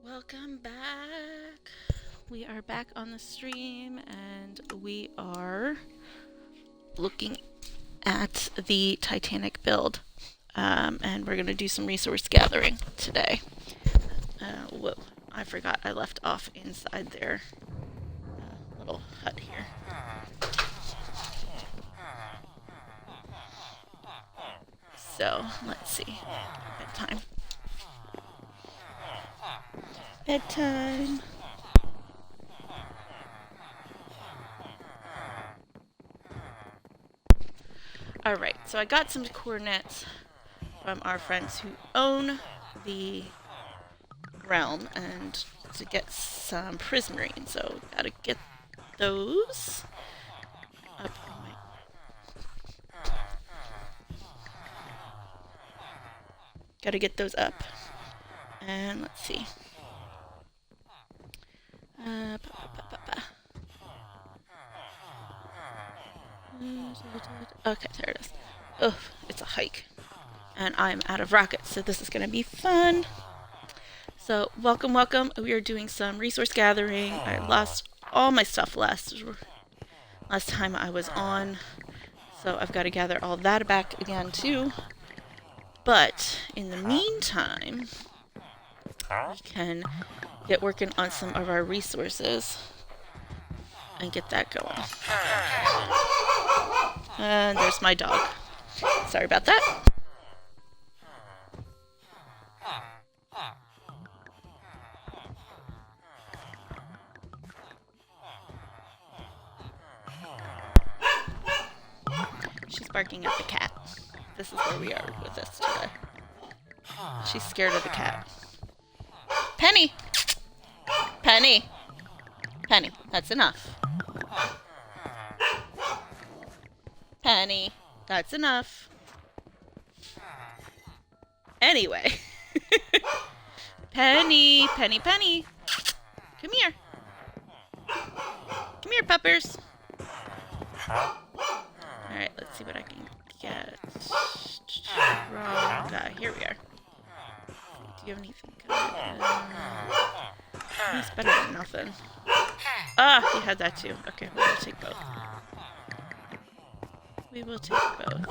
Welcome back. We are back on the stream and we are looking at the Titanic build. And we're going to do some resource gathering today. Whoa, I forgot I left off inside their little hut here. So, let's see. Bedtime. Bedtime. Alright, so I got some coordinates from our friends who own the realm and to get some prismarine. So, gotta get those up on my... Gotta get those up. And let's see. Okay, there it is. Ugh, it's a hike. And I'm out of rockets, so this is going to be fun. So, welcome. We are doing some resource gathering. I lost all my stuff last time I was on. So, I've got to gather all that back again, too. But, in the meantime, we can get working on some of our resources and get that going. And there's my dog. Sorry about that. She's barking at the cat. This is where we are with this today. She's scared of the cat. Penny! Penny! Penny, that's enough. Penny, that's enough. Anyway. Penny. Come here. Come here, puppers. Alright, let's see what I can get. Wrong guy. Here we are. Do you have anything good? He's better than nothing. Ah, he had that too. Okay, we'll take both. We will take both.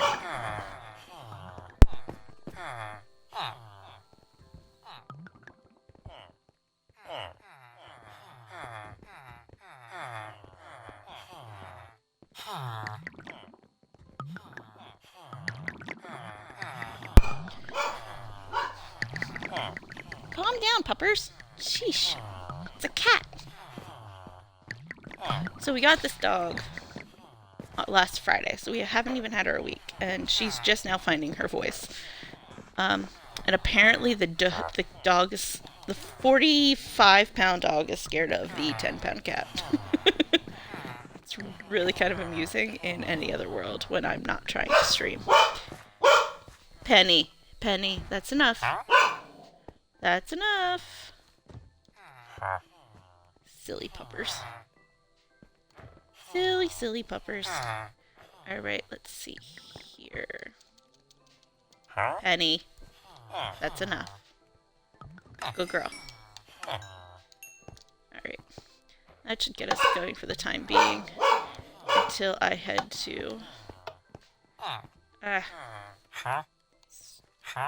Calm down, puppers. Sheesh. It's a cat. So we got this dog last Friday, so we haven't even had her a week, and she's just now finding her voice. And apparently the dog is... The 45-pound dog is scared of the 10-pound cat. It's really kind of amusing in any other world when I'm not trying to stream. Penny, that's enough. That's enough. Silly puppers. Silly puppers. Alright, let's see here. Penny. That's enough. Good girl. Alright. That should get us going for the time being. Until I head to...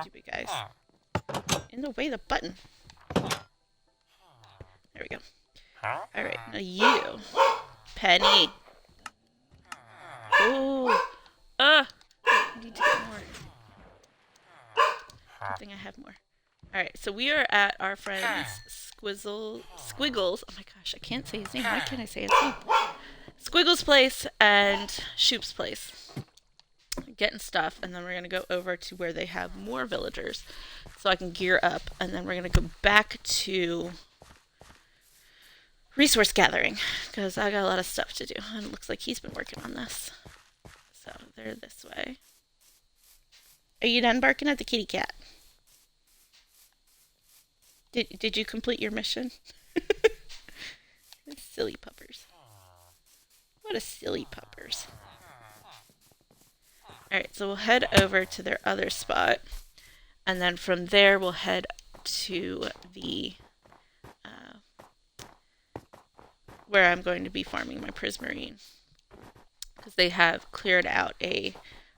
Stupid guys. In the way, the button. There we go. Alright, now you. Penny. Ooh. I need to get more. I think I have more. Alright, so we are at our friend's Squiggles. Oh my gosh, I can't say his name. Why can't I say his name? Squiggles' place and Shoop's place. Getting stuff, and then we're going to go over to where they have more villagers so I can gear up, and then we're going to go back to resource gathering because I got a lot of stuff to do, and it looks like he's been working on this. So they're this way. Are you done barking at the kitty cat? Did you complete your mission? Silly puppers. What a silly puppers. Alright, so we'll head over to their other spot. And then from there we'll head to the where I'm going to be farming my prismarine, because they have cleared out a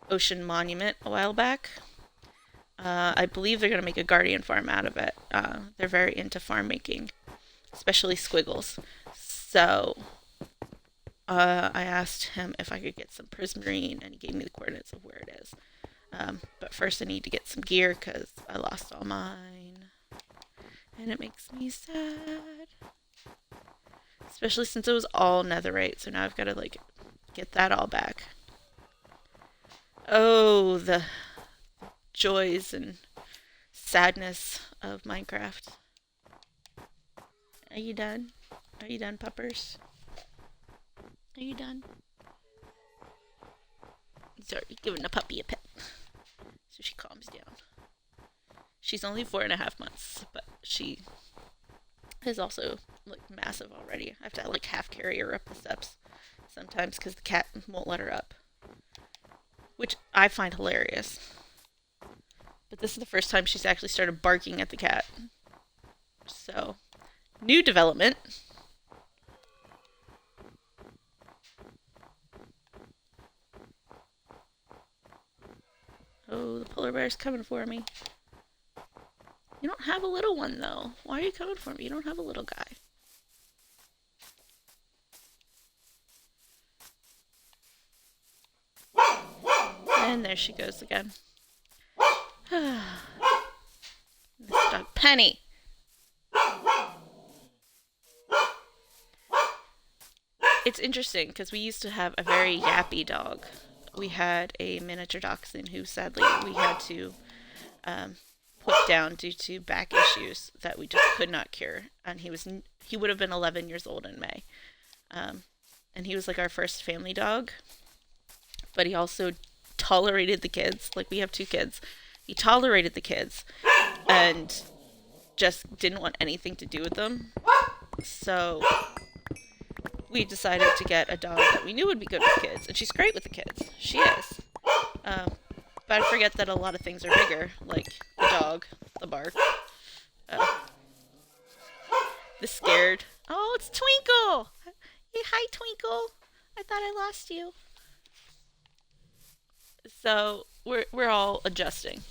ocean monument a while back. I believe they're going to make a guardian farm out of it. They're very into farm making, especially squiggles. So I asked him if I could get some prismarine, and he gave me the coordinates of where it is. But first I need to get some gear because I lost all mine. And it makes me sad. Especially since it was all netherite, so now I've got to, like, get that all back. Oh, the joys and sadness of Minecraft. Are you done? Are you done, puppers? Are you done? Sorry, giving the puppy a pet. So she calms down. She's only 4.5 months, but she is also, like, massive already. I have to, like, half carry her up the steps sometimes because the cat won't let her up, which I find hilarious. But this is the first time she's actually started barking at the cat. So, new development. Oh, the polar bear's coming for me. You don't have a little one, though. Why are you coming for me? You don't have a little guy. And there she goes again. This dog, Penny. It's interesting because we used to have a very yappy dog. We had a miniature dachshund who sadly we had to put down due to back issues that we just could not cure. And he would have been 11 years old in May. And he was like our first family dog. But he also tolerated the kids. Like, we have 2 kids. He tolerated the kids and just didn't want anything to do with them. So we decided to get a dog that we knew would be good with kids. And she's great with the kids. She is. But I forget that a lot of things are bigger, like the dog, the bark, the scared. Oh, it's Twinkle! Hey, hi, Twinkle. I thought I lost you. So we're all adjusting.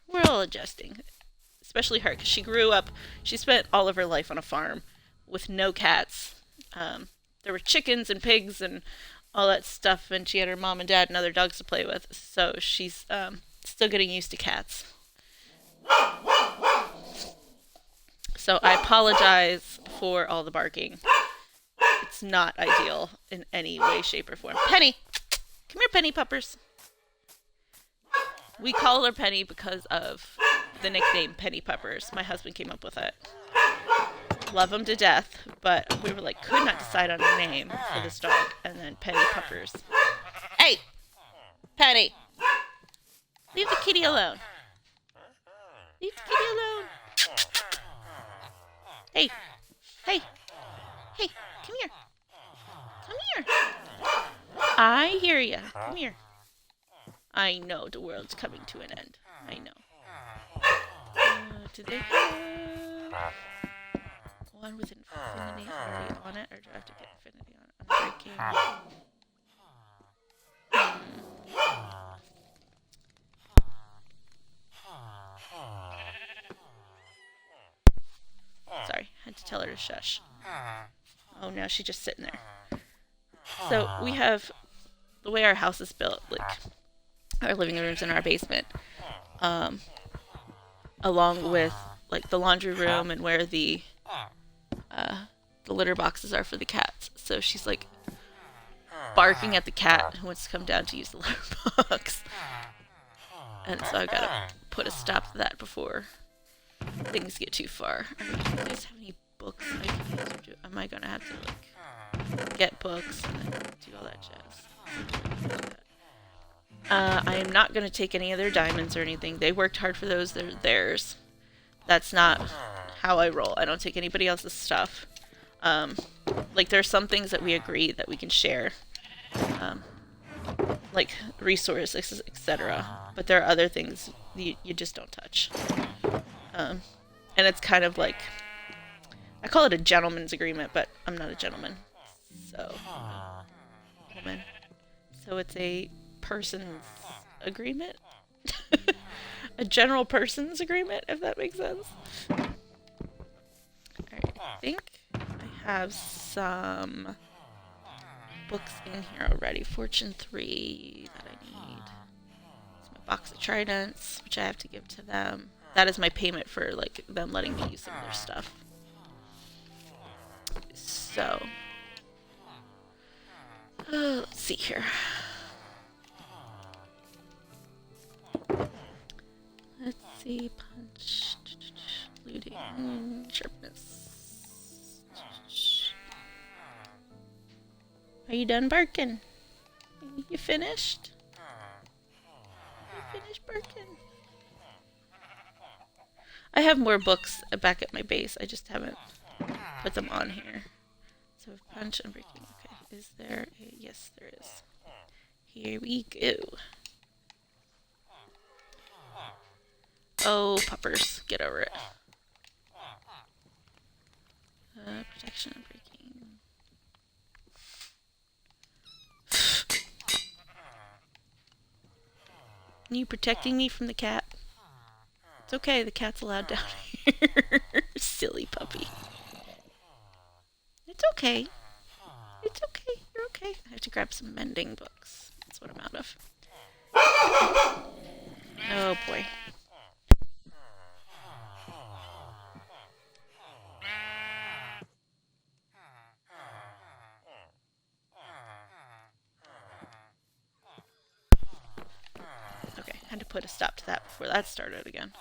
We're all adjusting, especially her, because she grew up. She spent all of her life on a farm with no cats. There were chickens and pigs and all that stuff, and she had her mom and dad and other dogs to play with. So she's still getting used to cats. So I apologize for all the barking. It's not ideal in any way, shape, or form. Penny! Come here, Penny puppers. We call her Penny because of the nickname Penny Puppers. My husband came up with it. Love him to death, but we were like, could not decide on a name for this dog. And then Penny Puppers. Hey! Penny! Leave the kitty alone. Leave the kitty alone. Hey! Hey! Hey! Come here! Come here! I hear ya. Come here. I know the world's coming to an end. I know. Do they have one with infinity already on it, or do I have to get infinity on it? Unbreaking. Sorry, had to tell her to shush. Oh, now she's just sitting there. So we have the way our house is built, like our living room's in our basement, along with like the laundry room and where the litter boxes are for the cats. So she's like barking at the cat who wants to come down to use the litter box. And so I gotta put a stop to that before things get too far. Do you guys have any books I can use? Or am I gonna have to like get books and then do all that jazz? I am not gonna take any of their diamonds or anything. They worked hard for those. They're theirs. That's not how I roll. I don't take anybody else's stuff. Like, there are some things that we agree that we can share, like resources, etc. But there are other things you just don't touch. And it's kind of like, I call it a gentleman's agreement, but I'm not a gentleman. So, woman. So it's a person's agreement? A general person's agreement, if that makes sense. Alright, I think I have some books in here already. Fortune 3 that I need. It's my box of tridents, which I have to give to them. That is my payment for like them letting me use some of their stuff. So, let's see here. Let's see, punch, looting, sharpness. Are you done barking? You finished? You finished barking? I have more books back at my base. I just haven't put them on here. So punch and breaking. Okay, is there a... Yes, there is. Here we go. Oh, puppers, get over it. Protection and breaking. Are you protecting me from the cat? It's okay, the cat's allowed down here. Silly puppy. It's okay. It's okay, you're okay. I have to grab some mending books. That's what I'm out of. Oh boy. Okay, I had to put a stop to that before that started again.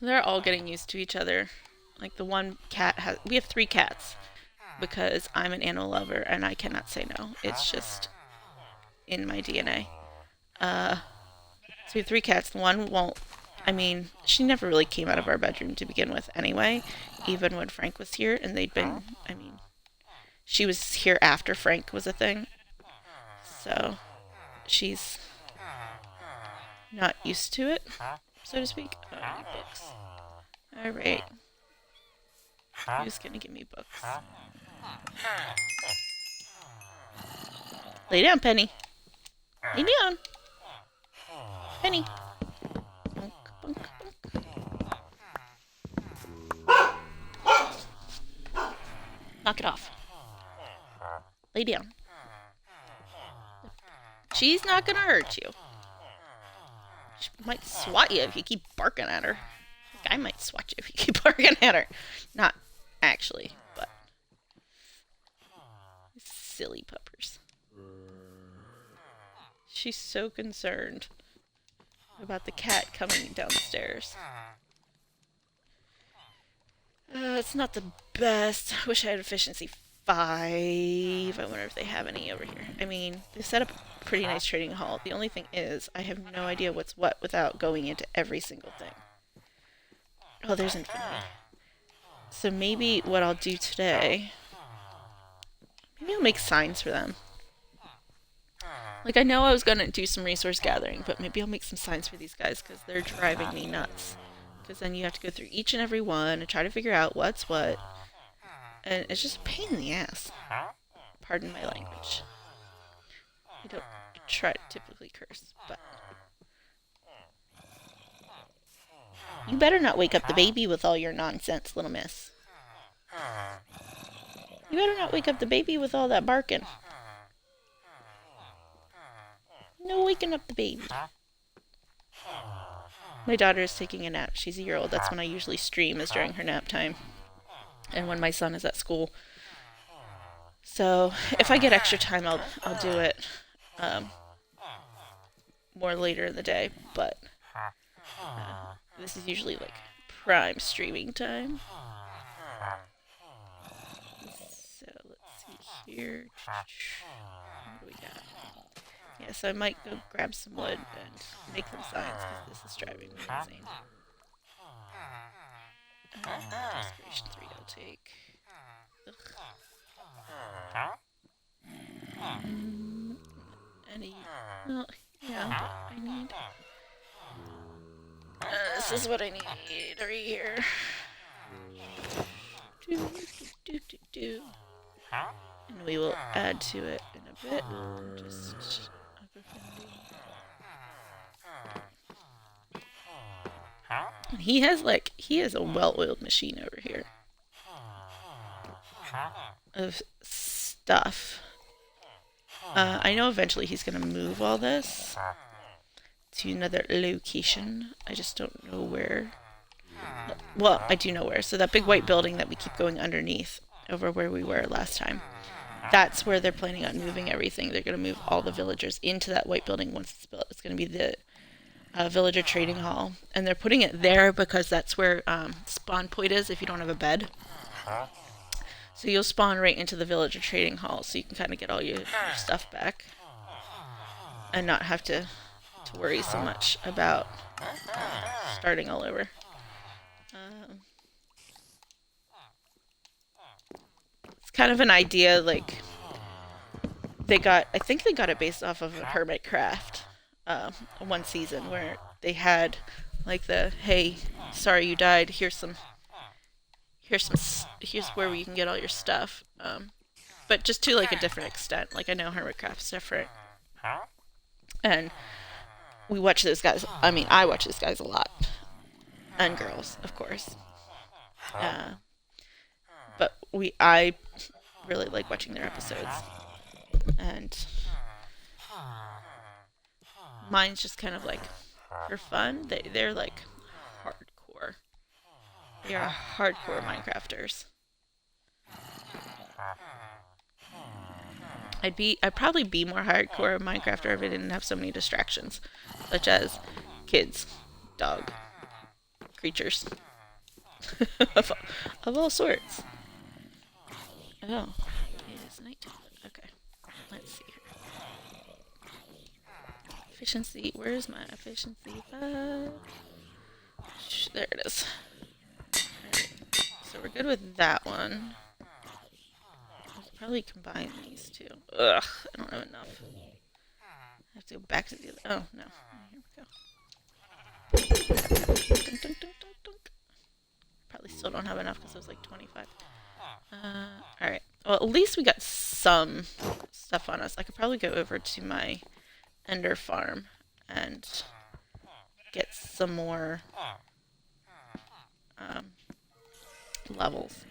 They're all getting used to each other. Like the one cat has... We have 3 cats. Because I'm an animal lover and I cannot say no. It's just in my DNA. So we have 3 cats. One won't... I mean, she never really came out of our bedroom to begin with anyway. Even when Frank was here. And they'd been... I mean... She was here after Frank was a thing. So... She's... not used to it, so to speak. Oh, I need books. Alright. Who's gonna give me books? Lay down, Penny. Lay down. Penny. Bunk, bunk, bunk. Knock it off. Lay down. She's not gonna hurt you. She might swat you if you keep barking at her. Like I might swat you if you keep barking at her. Not actually, but... Silly puppers. She's so concerned about the cat coming down the stairs. It's not the best. I wish I had efficiency 5. I wonder if they have any over here. I mean, they set up a pretty nice trading hall. The only thing is, I have no idea what's what without going into every single thing. Oh, there's infinity. So maybe what I'll do today... Maybe I'll make signs for them. Like, I know I was going to do some resource gathering, but maybe I'll make some signs for these guys, because they're driving me nuts. Because then you have to go through each and every one and try to figure out what's what. And it's just a pain in the ass. Pardon my language. I don't try to typically curse, but... You better not wake up the baby with all your nonsense, little miss. You better not wake up the baby with all that barking. No waking up the baby. My daughter is taking a nap. She's a year old. That's when I usually stream, is during her nap time. And when my son is at school. So, if I get extra time, I'll do it more later in the day. But this is usually like prime streaming time. So, let's see here. What do we got? Yeah, so I might go grab some wood and make them signs, because this is driving me insane. Desperation 3 I'll take. Any... Well, yeah, but I need... this is what I need right here. do, do, do, do. And we will add to it in a bit. Just and he has a well-oiled machine over here of stuff. I know eventually he's gonna move all this to another location. I just don't know where. Well, I do know where. So that big white building that we keep going underneath, over where we were last time, that's where they're planning on moving everything. They're going to move all the villagers into that white building once it's built. It's going to be the villager trading hall. And they're putting it there because that's where spawn point is if you don't have a bed. So you'll spawn right into the villager trading hall so you can kind of get all your stuff back. And not have to worry so much about starting all over. It's kind of an idea, like, I think they got it based off of a Hermitcraft one season where they had, like, hey, sorry you died, here's where you can get all your stuff. But just to, like, a different extent. Like, I know Hermitcraft's different. And we watch those guys. I mean, I watch those guys a lot. And girls, of course. But I really like watching their episodes. And mine's just kind of like for fun. They're like hardcore. They are hardcore Minecrafters. I'd probably be more hardcore Minecrafter if I didn't have so many distractions, such as kids, dog, creatures, of all sorts. Oh, it is nighttime. Okay, let's see here. Efficiency. Where's my efficiency 5? There it is. Alright, so we're good with that one. Probably combine these two. Ugh, I don't have enough. I have to go back to the other. Oh, no. Here we go. Dunk, dunk, dunk, dunk, dunk. Probably still don't have enough because it was like 25. Alright. Well, at least we got some stuff on us. I could probably go over to my Ender farm and get some more levels.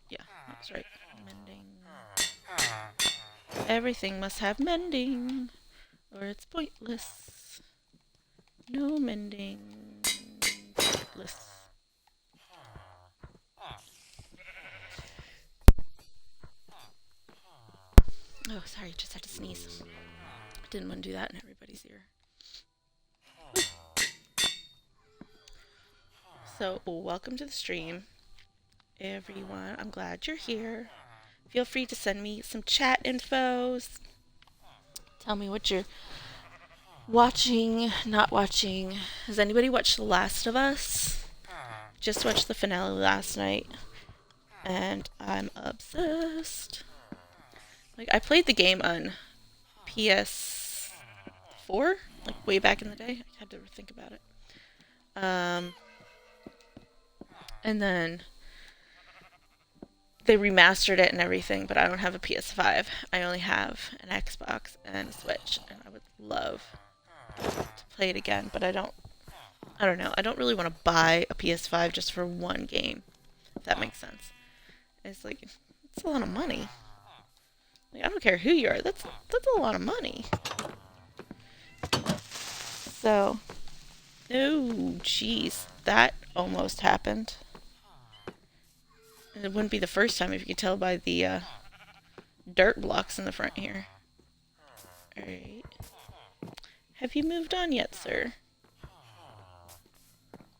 Yeah, that's right. Mending. Everything must have mending, or it's pointless. No mending. Pointless. Oh, sorry, just had to sneeze. Didn't want to do that in everybody's ear. So, welcome to the stream, everyone. I'm glad you're here. Feel free to send me some chat infos. Tell me what you're watching, not watching. Has anybody watched The Last of Us? Just watched the finale last night, and I'm obsessed. Like, I played the game on PS4, like way back in the day. I had to think about it. And then they remastered it and everything, but I don't have a PS5. I only have an Xbox and a Switch, and I would love to play it again, but I don't know. I don't really want to buy a PS5 just for one game, if that makes sense. It's like, it's a lot of money. Like, I don't care who you are. That's a lot of money. So, oh, jeez, that almost happened. It wouldn't be the first time if you could tell by the dirt blocks in the front here. Alright. Have you moved on yet, sir?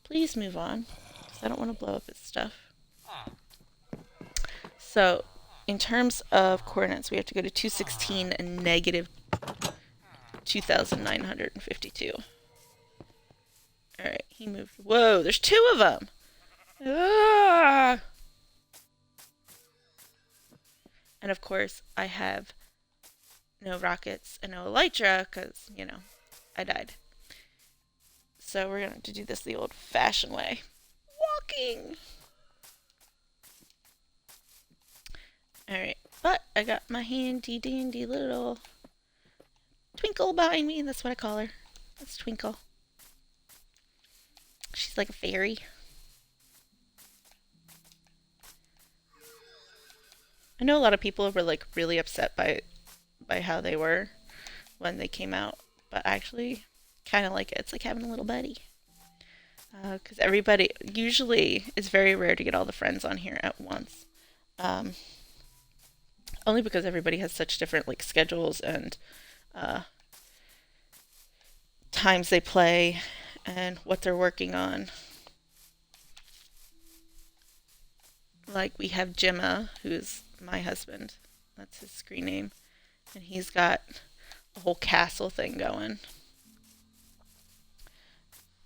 Please move on, because I don't want to blow up his stuff. So, in terms of coordinates, we have to go to 216 and negative 2,952. Alright, he moved. Whoa, there's 2 of them! Ah! And of course, I have no rockets and no elytra because, you know, I died. So we're going to have to do this the old-fashioned way. Walking! Alright, but I got my handy dandy little Twinkle behind me. That's what I call her. That's Twinkle. She's like a fairy. I know a lot of people were like really upset by how they were when they came out, but I actually kind of like it. It's like having a little buddy. Because everybody, usually, it's very rare to get all the friends on here at once. Um, Only because everybody has such different like schedules and uh, times they play and what they're working on. Like we have Gemma, who's my husband. That's his screen name. And he's got a whole castle thing going.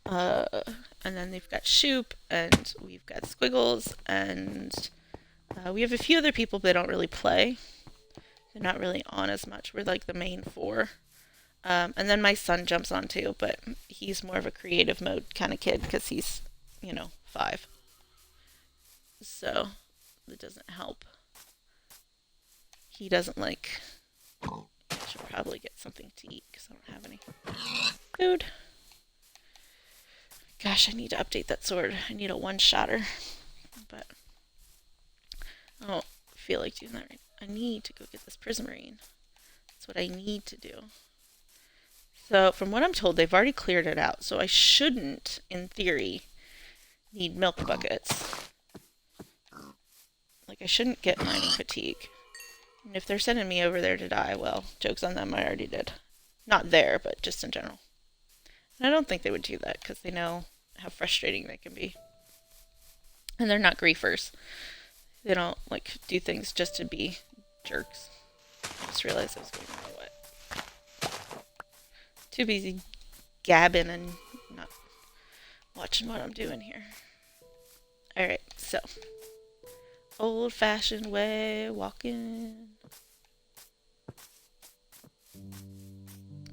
Uh, and then they've got Shoop, and we've got Squiggles, and we have a few other people that don't really play. They're not really on as much. We're like the main four. And then my son jumps on too, but he's more of a creative mode kind of kid because he's, 5. So that doesn't help. He doesn't like. I should probably get something to eat because I don't have any food. Gosh, I need to update that sword. I need a one-shotter. But I don't feel like doing that right now. I need to go get this prismarine. That's what I need to do. So, from what I'm told, they've already cleared it out. So I shouldn't, in theory, need milk buckets. Like, I shouldn't get mining fatigue. And if they're sending me over there to die, well, joke's on them, I already did. Not there, but just in general. And I don't think they would do that, because they know how frustrating they can be. And they're not griefers. They don't, like, do things just to be jerks. I just realized I was going the wrong way. Too busy gabbing and not watching what I'm doing here. Alright, so. Old-fashioned way, walking.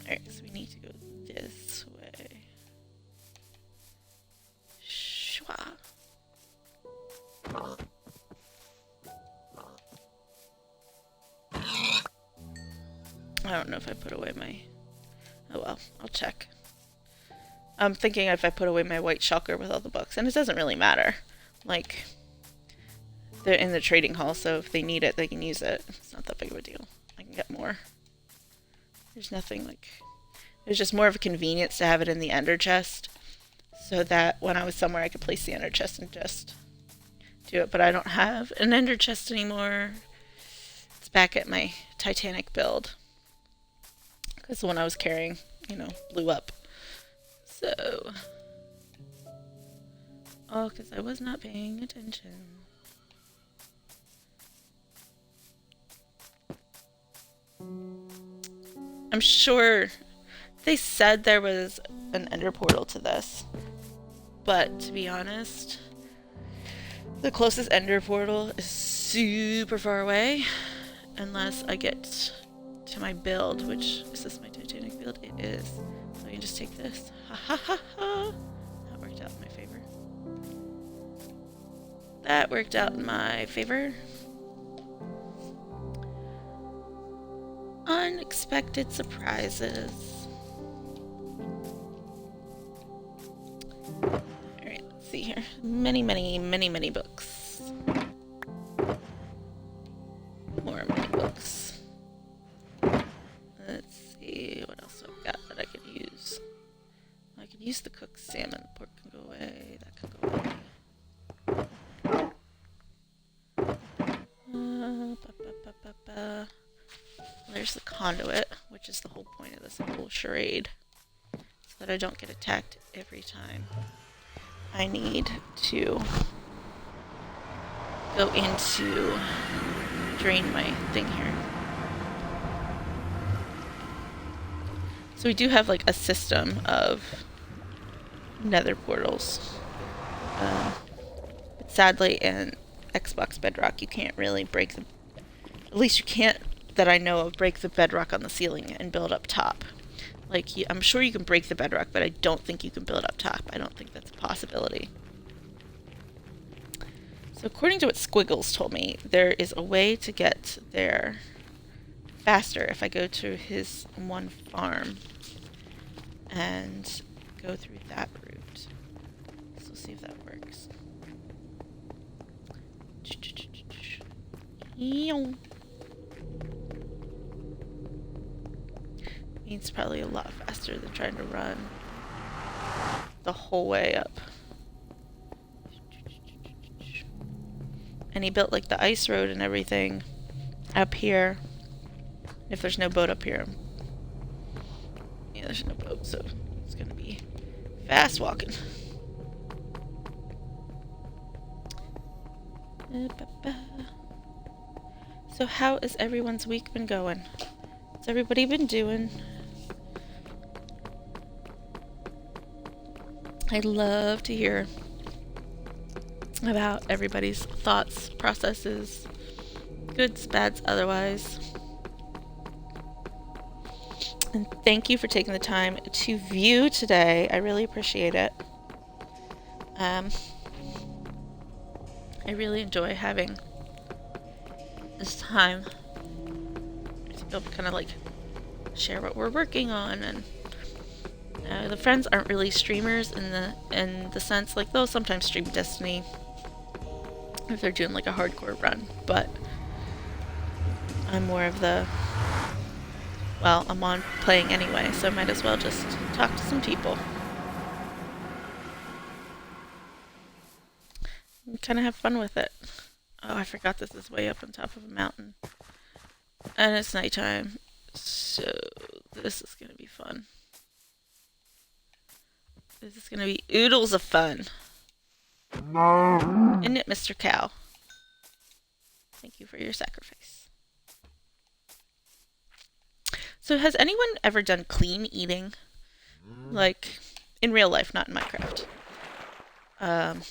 Alright, so we need to go this way. Shwa. I don't know if I put away my... Oh well, I'll check. I'm thinking if I put away my white shulker with all the books, and it doesn't really matter. Like, they're in the trading hall, so if they need it, they can use it. It's not that big of a deal. I can get more. There's nothing like... It was just more of a convenience to have it in the ender chest, so that when I was somewhere I could place the ender chest and just do it. But I don't have an ender chest anymore. It's back at my Titanic build. Because the one I was carrying, blew up. So... Oh, because I was not paying attention. I'm sure they said there was an ender portal to this. But, to be honest, the closest ender portal is super far away. Unless I get to my build, which is this my Titanic build? It is. So I can just take this. Ha ha ha ha! That worked out in my favor. That worked out in my favor. Unexpected surprises. Alright, let's see here. Many, many, many, many books. More many books. Let's see what else I've got that I could use. I could use the cooked salmon. Pork can go away. That can go away. There's the conduit, which is the whole point of this whole charade. So that I don't get attacked every time. I need to go into drain my thing here. So we do have like a system of nether portals. But sadly in Xbox Bedrock you can't really break the... At least you can't, that I know of, break the bedrock on the ceiling and build up top. Like, I'm sure you can break the bedrock, but I don't think you can build up top. I don't think that's a possibility. So according to what Squiggles told me, there is a way to get there faster if I go to his one farm and go through that route. So we'll see if that works. It's probably a lot faster than trying to run the whole way up. And he built like the ice road and everything up here. If there's no boat up here, yeah, there's no boat, so it's gonna be fast walking. So how has everyone's week been going? What's everybody been doing? I'd love to hear about everybody's thoughts, processes, goods, bads, otherwise. And thank you for taking the time to view today. I really appreciate it. I really enjoy having this time to be able to kind of like share what we're working on. And the friends aren't really streamers in the sense, like, they'll sometimes stream Destiny if they're doing like a hardcore run, but I'm more of the, well, I'm on playing anyway, so I might as well just talk to some people and kind of have fun with it. Oh, I forgot this is way up on top of a mountain and it's nighttime, so this is gonna be fun. This is gonna be oodles of fun. Isn't it, Mr. Cow? Thank you for your sacrifice. So has anyone ever done clean eating? Like, in real life, not in Minecraft. I'm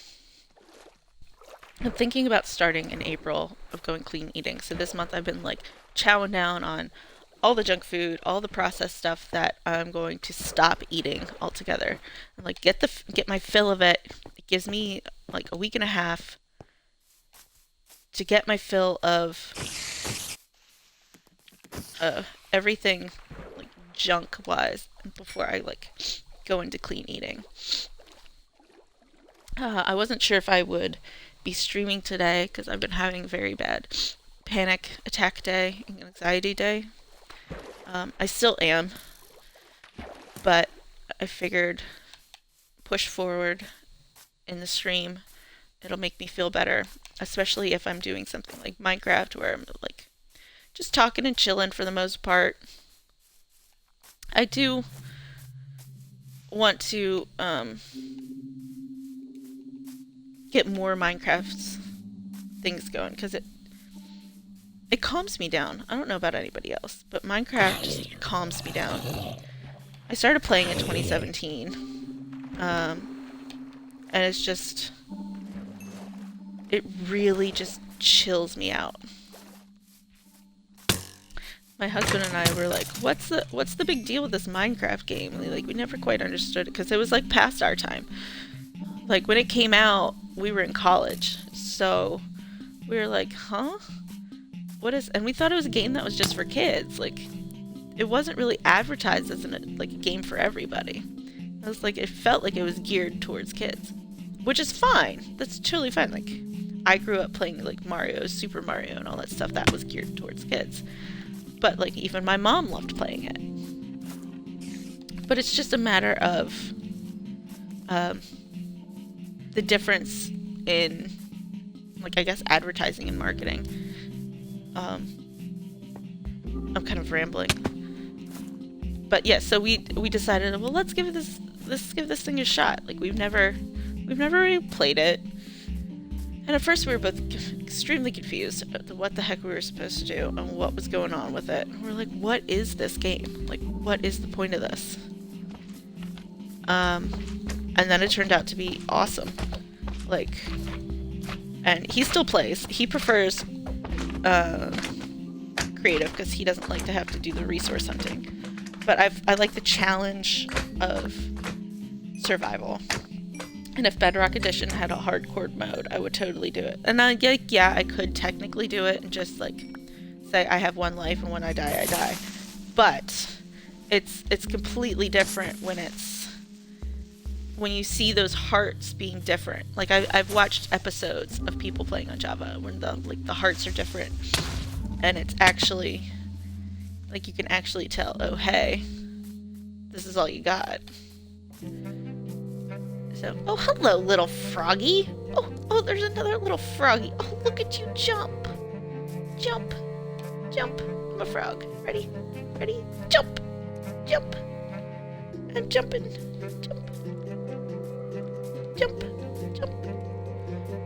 thinking about starting in April of going clean eating. So this month I've been like chowing down on all the junk food, all the processed stuff that I'm going to stop eating altogether. And like get my fill of it. It gives me like a week and a half to get my fill of everything like junk wise before I like go into clean eating. I wasn't sure if I would be streaming today because I've been having a very bad panic attack day and anxiety day. I still am, but I figured push forward in the stream. It'll make me feel better, especially if I'm doing something like Minecraft where I'm like just talking and chilling for the most part. I do want to get more Minecraft things going because it calms me down. I don't know about anybody else, but Minecraft just calms me down. I started playing in 2017, and it's just, it really just chills me out. My husband and I were like, what's the big deal with this Minecraft game? And we never quite understood it because it was like past our time. Like when it came out, we were in college, so we were like, huh? What is? And we thought it was a game that was just for kids. Like, it wasn't really advertised as like a game for everybody. It was like, it felt like it was geared towards kids, which is fine. That's totally fine. Like, I grew up playing like Mario, Super Mario, and all that stuff that was geared towards kids. But like, even my mom loved playing it. But it's just a matter of the difference in, like, I guess, advertising and marketing. I'm kind of rambling, but yeah. So we decided, well, let's give this thing a shot. Like we've never really played it, and at first we were both extremely confused about what the heck we were supposed to do and what was going on with it. And we're like, what is this game? Like, what is the point of this? And then it turned out to be awesome. Like, and he still plays. He prefers creative because he doesn't like to have to do the resource hunting. But I like the challenge of survival. And if Bedrock Edition had a hardcore mode, I would totally do it. And yeah, I could technically do it and just like say I have one life and when I die, I die. But it's completely different when you see those hearts being different. Like I've watched episodes of people playing on Java when the hearts are different, and it's actually like you can actually tell, oh hey, this is all you got. So, oh hello little froggy. Oh there's another little froggy. Oh look at you jump. Jump. Jump. I'm a frog. Ready? Ready? Jump. Jump. I'm jumping. Jump. Jump. Jump.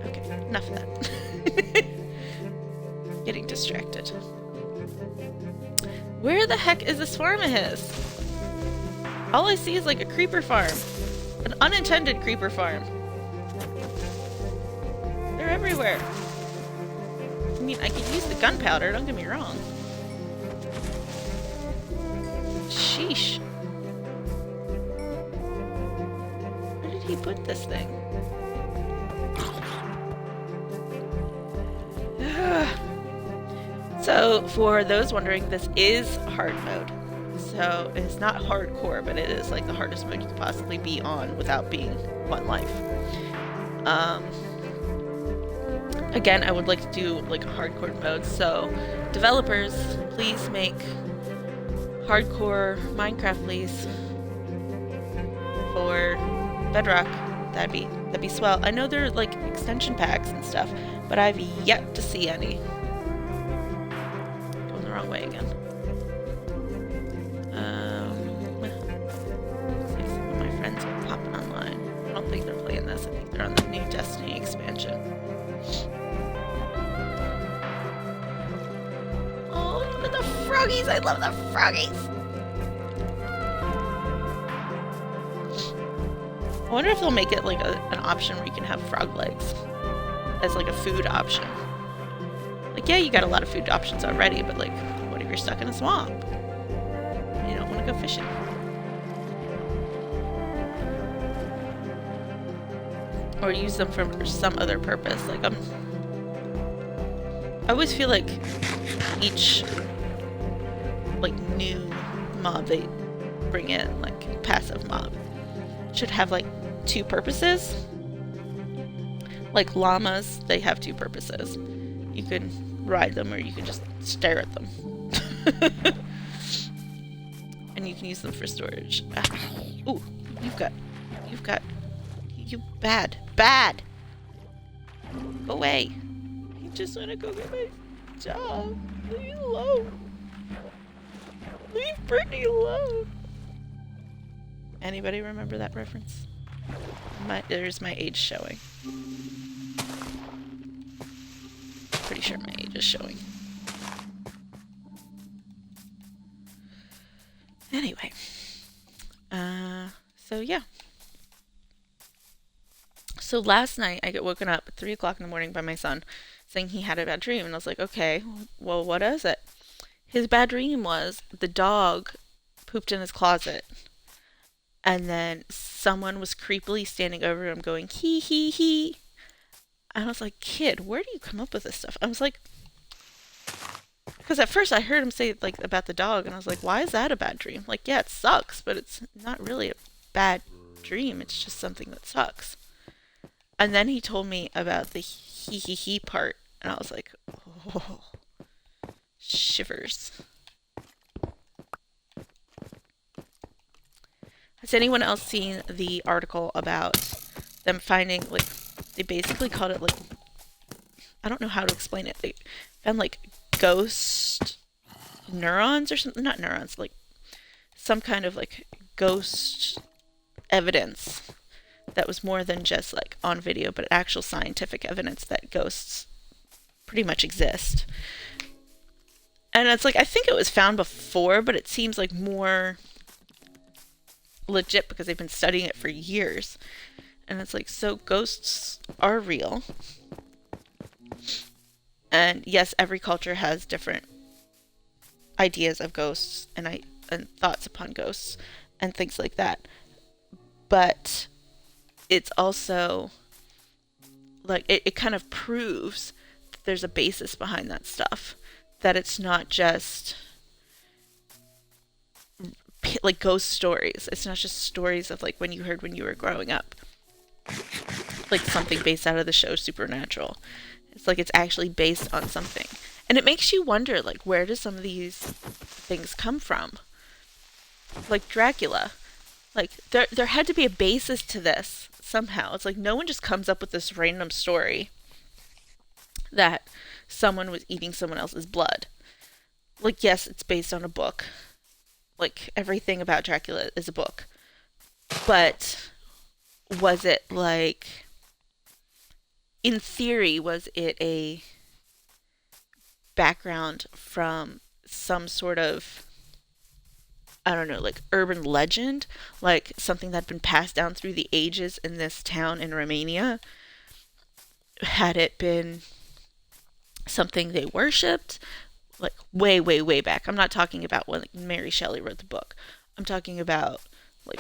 Okay, enough of that. Getting distracted. Where the heck is this farm of his? All I see is like a creeper farm. An unintended creeper farm. They're everywhere. I mean, I could use the gunpowder, don't get me wrong. Sheesh. Where did he put this thing? So, for those wondering, this is hard mode. So, it's not hardcore, but it is like the hardest mode you could possibly be on without being one life. Again, I would like to do like a hardcore mode, so developers, please make hardcore Minecraft please for Bedrock. That'd be swell. I know there are like extension packs and stuff, but I've yet to see any. Going the wrong way again. Looks like some of my friends are popping online. I don't think they're playing this. I think they're on the new Destiny expansion. Oh, look at the froggies! I love the froggies! I wonder if they'll make it like an option where you can have frog legs as like a food option. Like, yeah, you got a lot of food options already, but like, what if you're stuck in a swamp? You don't want to go fishing. Or use them for some other purpose. Like, I always feel like each like new mob they bring in, like passive mob, should have like two purposes. Like llamas, they have two purposes. You can ride them or you can just stare at them. And you can use them for storage. Ooh, you bad. Go away. I just want to go get my job. Leave me alone. Leave Brittany alone. Anybody remember that reference? There's my age showing. Pretty sure my age is showing. Anyway. So yeah. So last night I get woken up at 3 o'clock in the morning by my son saying he had a bad dream. And I was like, okay, well, what is it? His bad dream was the dog pooped in his closet. And then someone was creepily standing over him going, hee hee hee. And I was like, kid, where do you come up with this stuff? I was like, because at first I heard him say like about the dog, and I was like, why is that a bad dream? Like, yeah, it sucks, but it's not really a bad dream. It's just something that sucks. And then he told me about the hee hee hee part, and I was like, oh, shivers. Has anyone else seen the article about them finding, like, they basically called it, like, I don't know how to explain it. They found, like, ghost neurons or something. Not neurons, like, some kind of, like, ghost evidence that was more than just, like, on video, but actual scientific evidence that ghosts pretty much exist. And it's like, I think it was found before, but it seems like more legit because they've been studying it for years. And it's like, so ghosts are real. And yes, every culture has different ideas of ghosts and thoughts upon ghosts and things like that. But it's also like it kind of proves that there's a basis behind that stuff. That it's not just like ghost stories. It's not just stories of like when you heard when you were growing up, like something based out of the show Supernatural. It's like it's actually based on something. And it makes you wonder, like, where do some of these things come from? Like Dracula. Like, there had to be a basis to this somehow. It's like no one just comes up with this random story that someone was eating someone else's blood. Like, yes, it's based on a book. Like, everything about Dracula is a book. But was it like, in theory, was it a background from some sort of, I don't know, like urban legend, like something that had been passed down through the ages in this town in Romania? Had it been something they worshipped, like way, way, way back? I'm not talking about when like, Mary Shelley wrote the book. I'm talking about like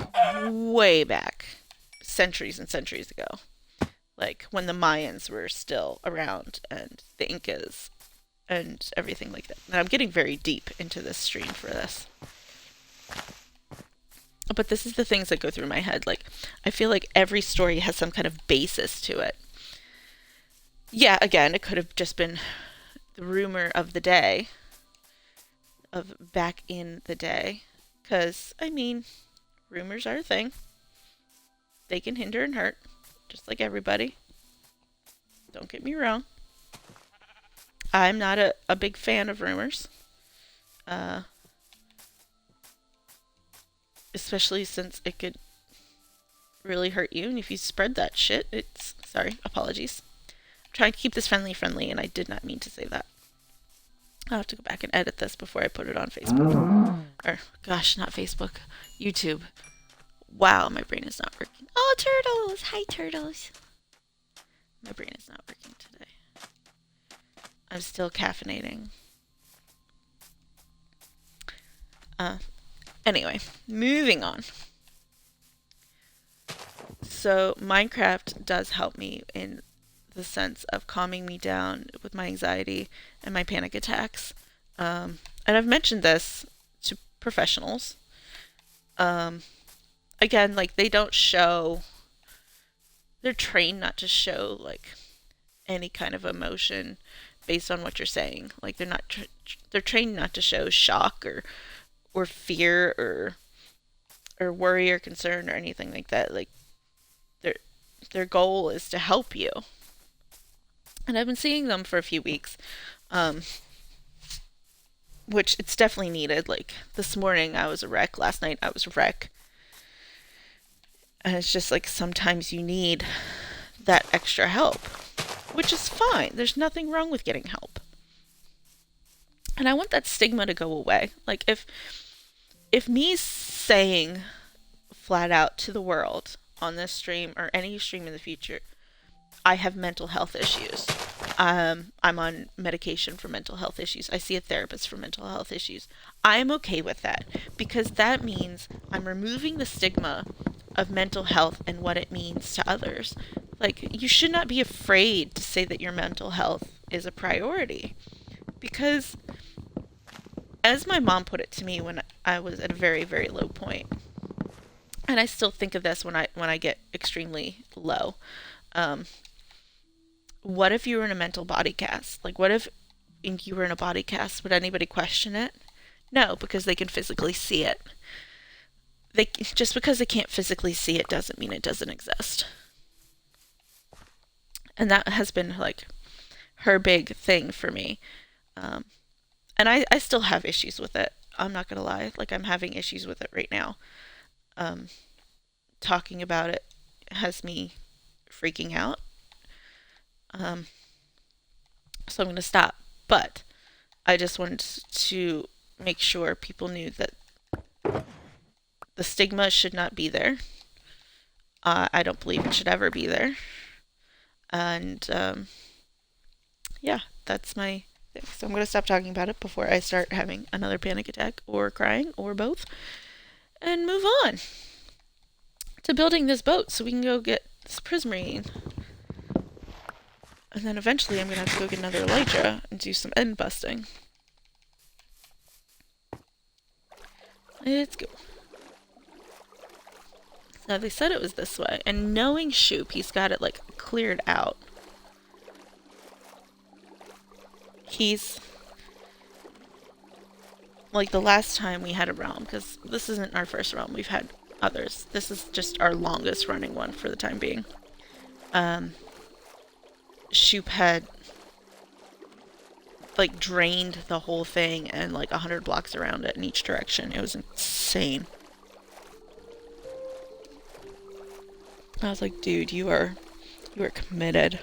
way back, centuries and centuries ago, like when the Mayans were still around and the Incas and everything like that. And I'm getting very deep into this stream for this. But this is the things that go through my head. Like, I feel like every story has some kind of basis to it. Yeah, again, it could have just been the rumor of the day, of back in the day. Because, I mean, rumors are a thing. They can hinder and hurt, just like everybody. Don't get me wrong. I'm not a big fan of rumors. Uh, Especially since it could really hurt you. And if you spread that shit, it's. Sorry, apologies. I'm trying to keep this friendly, and I did not mean to say that. I'll have to go back and edit this before I put it on Facebook. Or, gosh, not Facebook. YouTube. Wow, my brain is not working. Oh, turtles! Hi, turtles! My brain is not working today. I'm still caffeinating. Anyway, moving on. So, Minecraft does help me in the sense of calming me down with my anxiety and my panic attacks. And I've mentioned this to professionals. Again, like, they don't show, they're trained not to show, like, any kind of emotion based on what you're saying. Like, they're trained not to show shock or fear or worry or concern or anything like that. Like, their goal is to help you. And I've been seeing them for a few weeks, which it's definitely needed. Like, this morning I was a wreck. Last night I was a wreck. And it's just like sometimes you need that extra help, which is fine. There's nothing wrong with getting help. And I want that stigma to go away. Like, if me saying flat out to the world on this stream or any stream in the future, I have mental health issues. I'm on medication for mental health issues. I see a therapist for mental health issues. I'm okay with that because that means I'm removing the stigma of mental health and what it means to others. Like, you should not be afraid to say that your mental health is a priority because, as my mom put it to me when I was at a very, very low point, and I still think of this when I get extremely low. What if you were in a mental body cast? Like, what if you were in a body cast? Would anybody question it? No, because they can physically see it. Just because they can't physically see it doesn't mean it doesn't exist. And that has been like her big thing for me. And I still have issues with it. I'm not gonna lie. Like, I'm having issues with it right now. Talking about it has me freaking out. So I'm gonna stop. But I just wanted to make sure people knew that the stigma should not be there. I don't believe it should ever be there. And yeah, that's my thing. So I'm going to stop talking about it before I start having another panic attack or crying or both and move on to building this boat so we can go get this prismarine. And then eventually I'm going to have to go get another elytra and do some end busting. Let's go. So they said it was this way. And knowing Shoop, he's got it like cleared out. He's like the last time we had a realm, because this isn't our first realm, we've had others. This is just our longest running one for the time being. Shoop had like drained the whole thing and like 100 blocks around it in each direction. It was insane. I was like, dude, you are committed.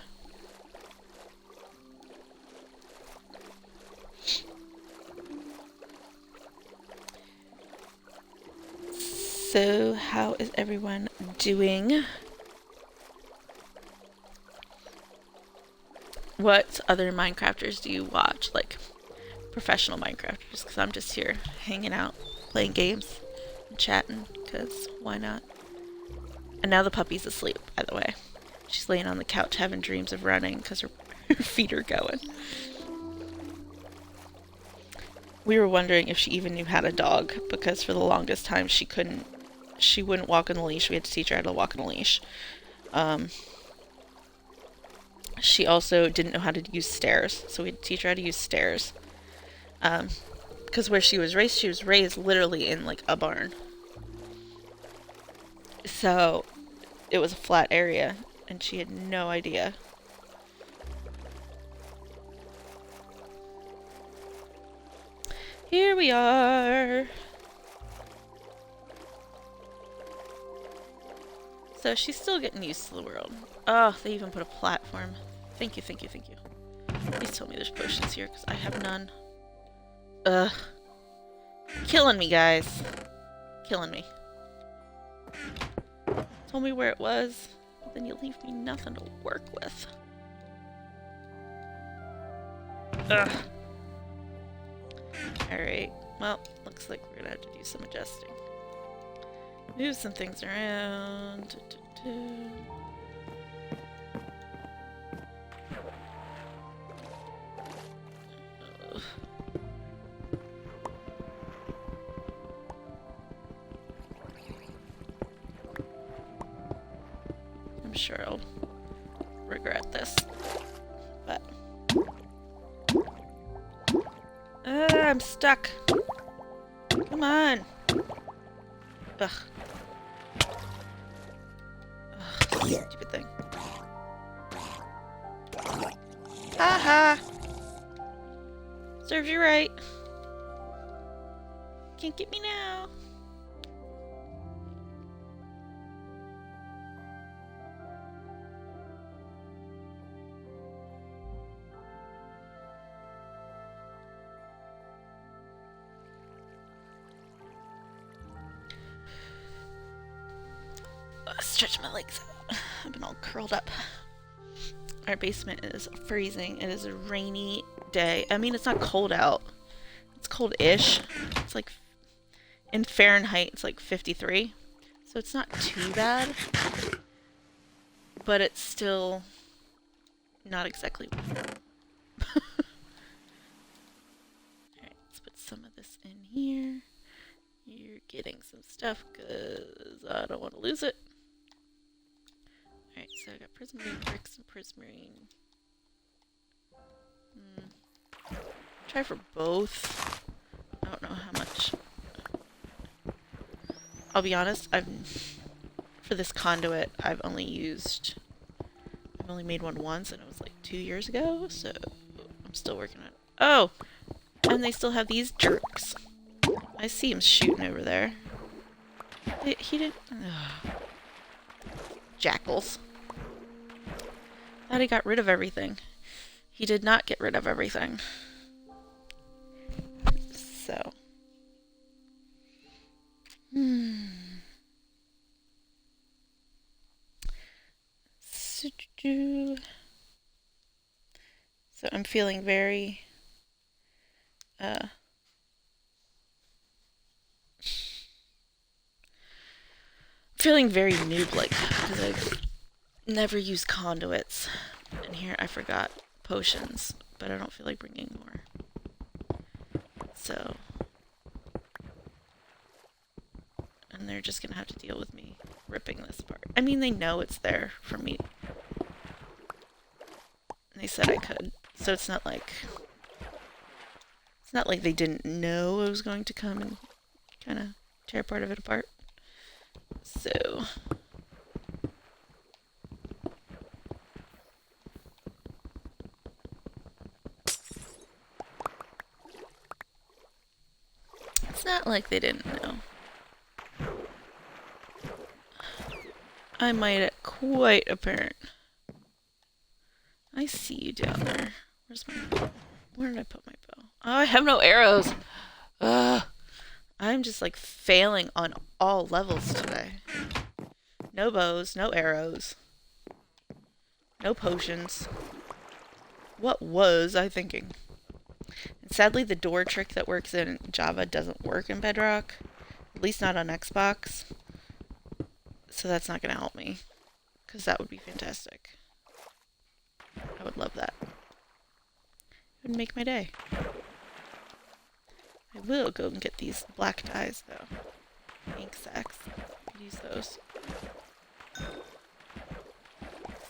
So, how is everyone doing? What other Minecrafters do you watch? Like, professional Minecrafters? Because I'm just here hanging out, playing games, and chatting, because why not? And now the puppy's asleep, by the way. She's laying on the couch having dreams of running because her feet are going. We were wondering if she even knew how to dog, because for the longest time she wouldn't walk on the leash. We had to teach her how to walk on a leash. She also didn't know how to use stairs, so we had to teach her how to use stairs. Because where she was raised literally in like a barn. So it was a flat area, and she had no idea. Here we are. So she's still getting used to the world. Oh, they even put a platform. Thank you, thank you, thank you. Please tell me there's potions here, because I have none. Ugh. Killing me, guys. Killing me. Told me where it was, but then you leave me nothing to work with. Ugh. Alright, well, looks like we're gonna have to do some adjusting. Move some things around. I'm sure I'll regret this, but I'm stuck. Come on. Ugh. Ugh, stupid thing. Haha. Serves you right. Can't get me now. Stretch my legs out. I've been all curled up. Our basement is freezing. It is a rainy day. I mean, it's not cold out. It's cold-ish. It's like, in Fahrenheit, it's like 53. So it's not too bad. But it's still not exactly warm. Alright, let's put some of this in here. You're getting some stuff because I don't want to lose it. Alright, so I got prismarine bricks and prismarine. Try for both. I don't know how much. I'll be honest, for this conduit, I've only made one once, and it was like 2 years ago, so I'm still working on it. Oh! And they still have these jerks. I see him shooting over there. He didn't... Jackals. Thought he got rid of everything. He did not get rid of everything. So. So I'm feeling very noob-like because I've never use conduits. And here I forgot potions, but I don't feel like bringing more. So, and they're just gonna have to deal with me ripping this apart. I mean, they know it's there for me. And they said I could, so it's not like they didn't know I was going to come and kind of tear part of it apart. So, it's not like they didn't know. I made it quite apparent. I see you down there. Where did I put my bow? Oh, I have no arrows. Ugh. I'm just like failing on all levels today. No bows, no arrows, no potions. What was I thinking? And sadly, the door trick that works in Java doesn't work in Bedrock. At least not on Xbox. So that's not going to help me. Because that would be fantastic. I would love that. It would make my day. I will go and get these black dyes, though. Ink sacs. Use those.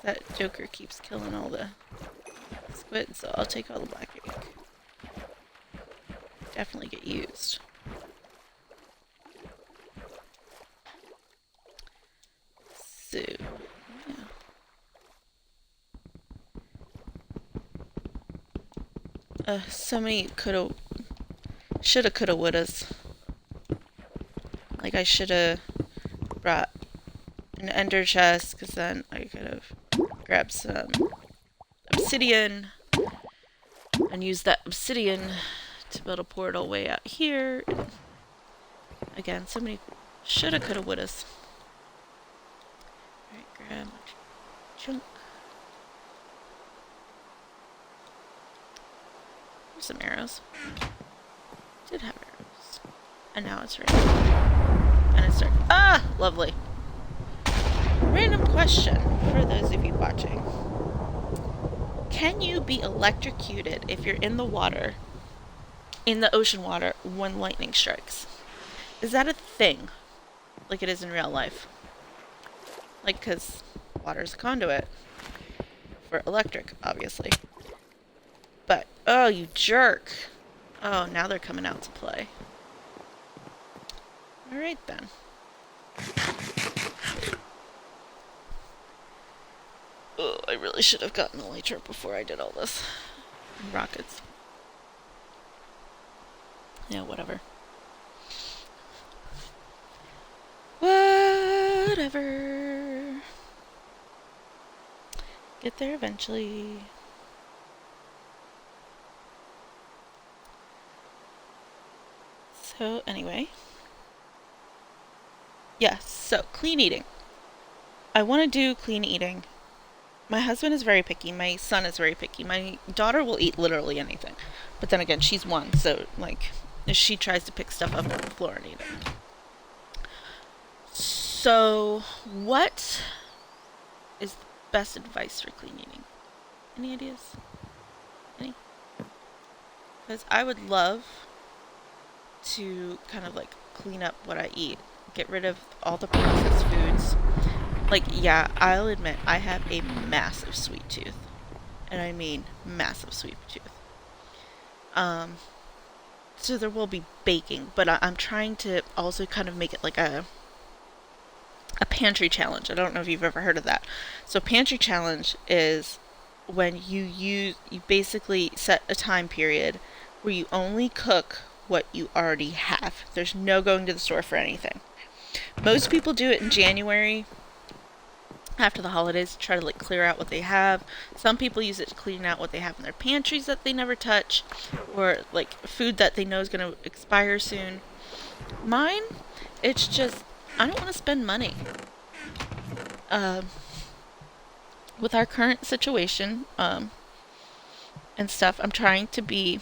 That Joker keeps killing all the squids, so I'll take all the black ink. Definitely get used. So, yeah. So many shoulda, coulda, wouldas. Like, I shoulda brought an ender chest, because then I could have grabbed some obsidian and used that obsidian to build a portal way out here. And again, so many shoulda, coulda, wouldas. Alright, grab my chunk. Here's some arrows. Did have arrows. And now it's raining. And it's dark. Ah! Lovely. Random question for those of you watching. Can you be electrocuted if you're in the water, in the ocean water, when lightning strikes? Is that a thing? Like it is in real life? Like, because water's a conduit for electric, obviously. But, oh, you jerk. Oh, now they're coming out to play. Alright then. Oh, I really should have gotten the elytra before I did all this. Rockets. Yeah, whatever. Whatever. Get there eventually. So, anyway. Yes, so, clean eating. I want to do clean eating. My husband is very picky. My son is very picky. My daughter will eat literally anything. But then again, she's one, so, like, she tries to pick stuff up on the floor and eat it. So, what is the best advice for clean eating? Any ideas? Any? Because I would love to kind of like clean up what I eat. Get rid of all the processed foods. Like, yeah, I'll admit I have a massive sweet tooth. And I mean massive sweet tooth. So there will be baking, but I'm trying to also kind of make it like a pantry challenge. I don't know if you've ever heard of that. So pantry challenge is when you basically set a time period where you only cook what you already have. There's no going to the store for anything. Most people do it in January after the holidays to try to like clear out what they have. Some people use it to clean out what they have in their pantries that they never touch, or like food that they know is going to expire soon. Mine, it's just I don't want to spend money. With our current situation and stuff, I'm trying to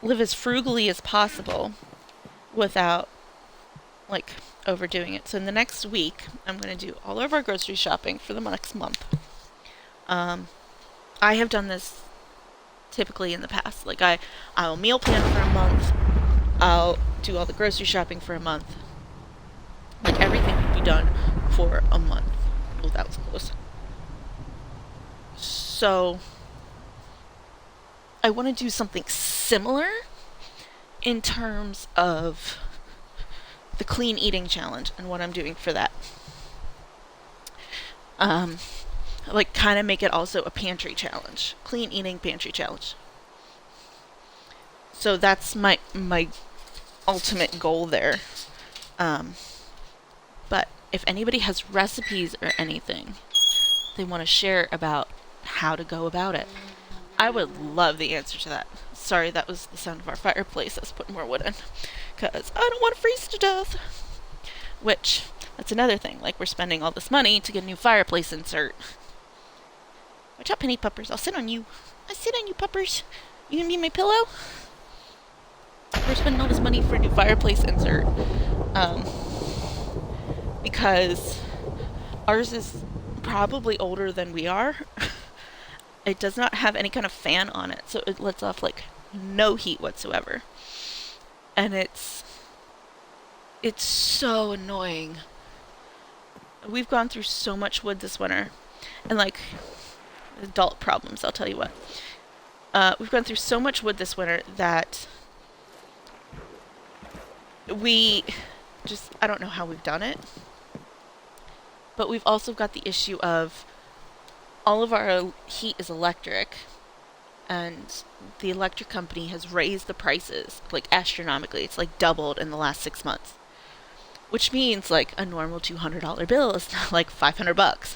live as frugally as possible without like overdoing it. So in the next week, I'm going to do all of our grocery shopping for the next month. I have done this typically in the past. Like I'll meal plan for a month. I'll do all the grocery shopping for a month. Like everything will be done for a month. Oh, that was close. So I want to do something similar in terms of the clean eating challenge and what I'm doing for that. Like kind of make it also a pantry challenge, clean eating pantry challenge. So that's my ultimate goal there. But if anybody has recipes or anything they want to share about how to go about it, I would love the answer to that. Sorry, that was the sound of our fireplace. Let's put more wood in. Because I don't want to freeze to death. Which, that's another thing. Like, we're spending all this money to get a new fireplace insert. Watch out, penny puppers. I'll sit on you. I sit on you, puppers. You gonna be my pillow? We're spending all this money for a new fireplace insert. Because ours is probably older than we are. It does not have any kind of fan on it, so it lets off like no heat whatsoever. And it's so annoying. We've gone through so much wood this winter, and like adult problems, I'll tell you what. We've gone through so much wood this winter that we just, I don't know how we've done it, but we've also got the issue of all of our heat is electric, and the electric company has raised the prices like astronomically. It's like doubled in the last 6 months, which means like a normal $200 bill is now like $500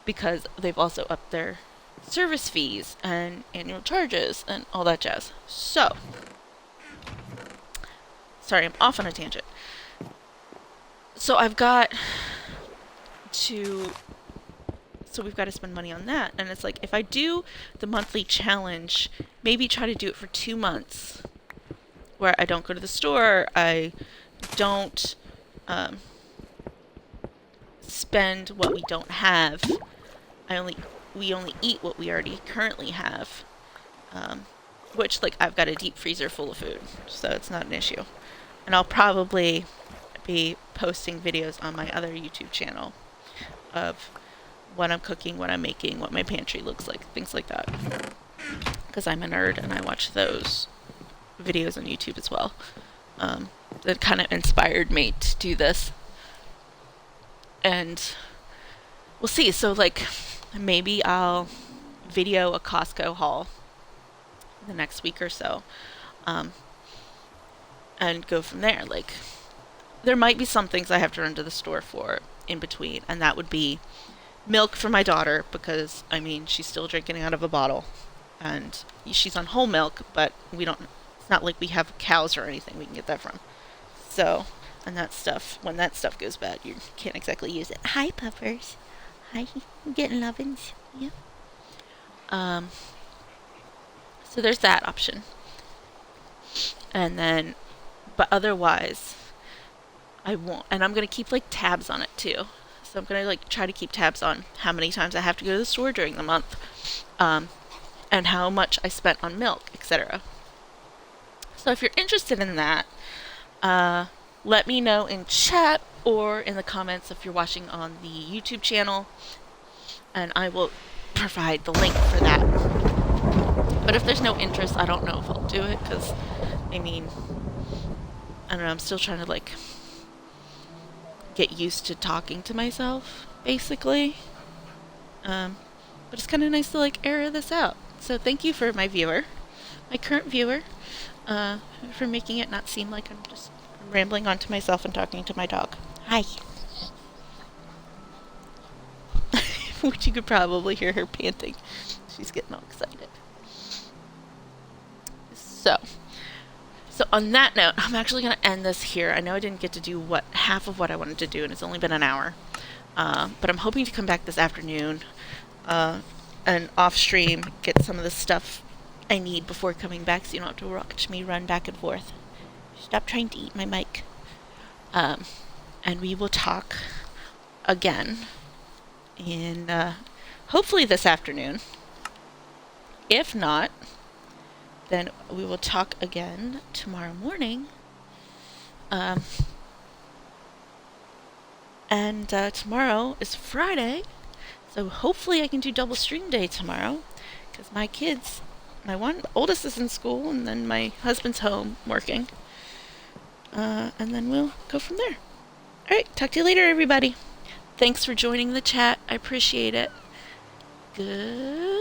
because they've also upped their service fees and annual charges and all that jazz. So, sorry, I'm off on a tangent. So we've got to spend money on that. And it's like, if I do the monthly challenge, maybe try to do it for 2 months where I don't go to the store, I don't spend what we don't have. We only eat what we already currently have. Which, like, I've got a deep freezer full of food, so it's not an issue. And I'll probably be posting videos on my other YouTube channel of what I'm cooking, what I'm making, what my pantry looks like, things like that. Because I'm a nerd and I watch those videos on YouTube as well. That kind of inspired me to do this. And we'll see. So, like, maybe I'll video a Costco haul the next week or so. And go from there. Like, there might be some things I have to run to the store for in between, and that would be milk for my daughter, because, I mean, she's still drinking out of a bottle, and she's on whole milk, but it's not like we have cows or anything we can get that from. So, and that stuff, when that stuff goes bad, you can't exactly use it. Hi, puppers. Hi, I'm getting lovins. Yeah. So there's that option. And then, but otherwise, I won't. And I'm going to keep, like, tabs on it, too. So I'm going to, like, try to keep tabs on how many times I have to go to the store during the month. And how much I spent on milk, etc. So if you're interested in that, let me know in chat or in the comments if you're watching on the YouTube channel. And I will provide the link for that. But if there's no interest, I don't know if I'll do it. Because, I mean, I don't know, I'm still trying to, like, get used to talking to myself, basically. But it's kind of nice to, like, air this out. So thank you for my current viewer, for making it not seem like I'm just rambling onto myself and talking to my dog. Hi. Which you could probably hear her panting. She's getting all excited. So on that note, I'm actually going to end this here. I know I didn't get to do half of what I wanted to do, and it's only been an hour. But I'm hoping to come back this afternoon and off stream get some of the stuff I need before coming back, so you don't have to watch me run back and forth. Stop trying to eat my mic. Um, and we will talk again in hopefully this afternoon. If not, then we will talk again tomorrow morning. Um, and tomorrow is Friday, so hopefully I can do double stream day tomorrow because my kids, my one oldest is in school, and then my husband's home working. And then we'll go from there. All right, talk to you later, everybody. Thanks for joining the chat. I appreciate it. Good